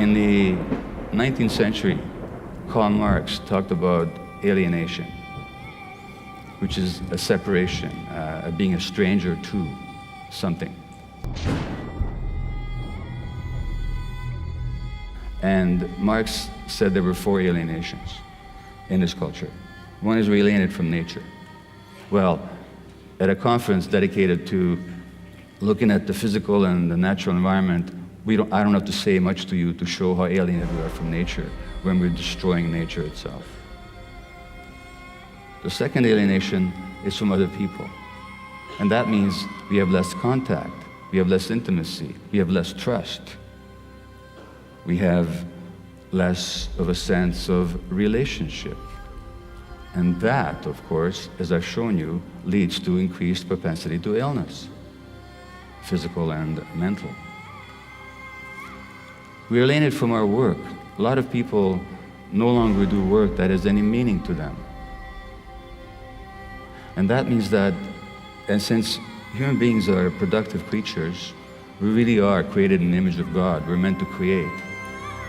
In the 19th century, Karl Marx talked about alienation, which is a separation, being a stranger to something. And Marx said there were 4 alienations in this culture. One is we're alienated from nature. Well, at a conference dedicated to looking at the physical and the natural environment, I don't have to say much to you to show how alienated we are from nature when we're destroying nature itself. The second alienation is from other people. And that means we have less contact, we have less intimacy, we have less trust. We have less of a sense of relationship. And that, of course, as I've shown you, leads to increased propensity to illness, physical and mental. We're alienated from our work. A lot of people no longer do work that has any meaning to them. And that means that, and since human beings are productive creatures, we really are created in the image of God. We're meant to create.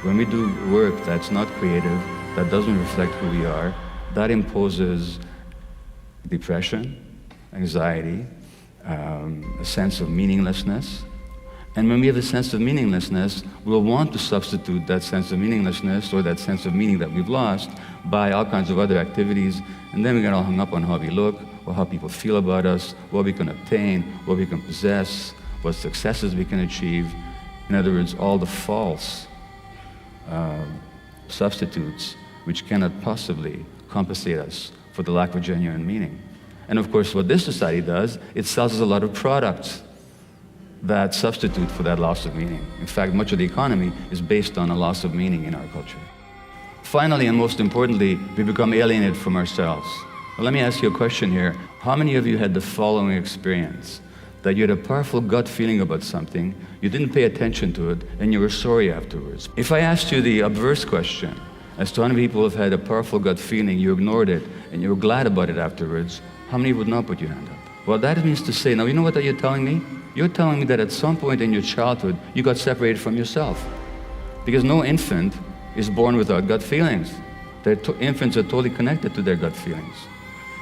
When we do work that's not creative, that doesn't reflect who we are, that imposes depression, anxiety, a sense of meaninglessness. And when we have a sense of meaninglessness, we'll want to substitute that sense of meaninglessness or that sense of meaning that we've lost by all kinds of other activities, and then we get all hung up on how we look, or how people feel about us, what we can obtain, what we can possess, what successes we can achieve. In other words, all the false substitutes which cannot possibly compensate us for the lack of genuine meaning. And of course, what this society does, it sells us a lot of products that substitute for that loss of meaning. In fact, much of the economy is based on a loss of meaning in our culture. Finally, and most importantly, we become alienated from ourselves. Well, let me ask you a question here. How many of you had the following experience? That you had a powerful gut feeling about something, you didn't pay attention to it, and you were sorry afterwards. If I asked you the obverse question, as to how many people have had a powerful gut feeling, you ignored it, and you were glad about it afterwards, how many would not put your hand up? Well, that means to say, now you know what you're telling me? You're telling me that at some point in your childhood, you got separated from yourself. Because no infant is born without gut feelings. Infants are totally connected to their gut feelings.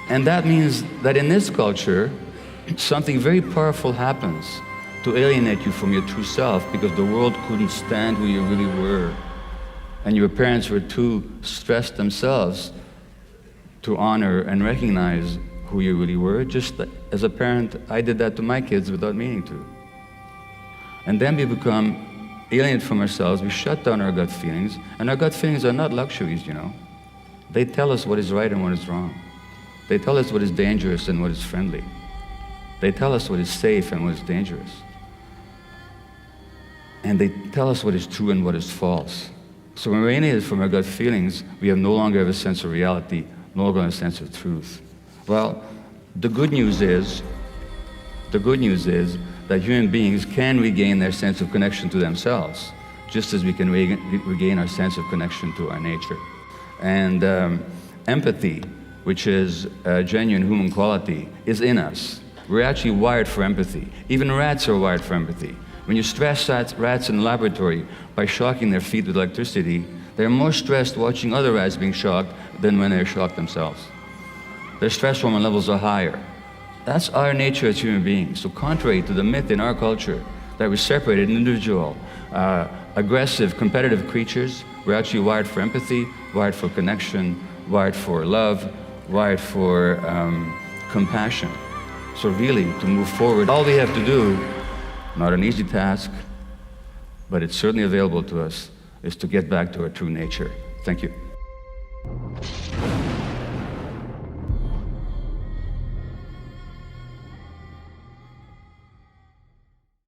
And that means that in this culture, something very powerful happens to alienate you from your true self, because the world couldn't stand who you really were. And your parents were too stressed themselves to honor and recognize who you really were. Just as a parent, I did that to my kids without meaning to. And then we become alienated from ourselves, we shut down our gut feelings, and our gut feelings are not luxuries, you know. They tell us what is right and what is wrong. They tell us what is dangerous and what is friendly. They tell us what is safe and what is dangerous. And they tell us what is true and what is false. So when we're alienated from our gut feelings, we no longer have a sense of reality, no longer have a sense of truth. Well, the good news is that human beings can regain their sense of connection to themselves, just as we can regain our sense of connection to our nature. And empathy, which is a genuine human quality, is in us. We're actually wired for empathy. Even rats are wired for empathy. When you stress rats in the laboratory by shocking their feet with electricity, they're more stressed watching other rats being shocked than when they're shocked themselves. Their stress hormone levels are higher. That's our nature as human beings. So contrary to the myth in our culture that we're separated, individual, aggressive, competitive creatures, we're actually wired for empathy, wired for connection, wired for love, wired for compassion. So really, to move forward, all we have to do, not an easy task, but it's certainly available to us, is to get back to our true nature. Thank you.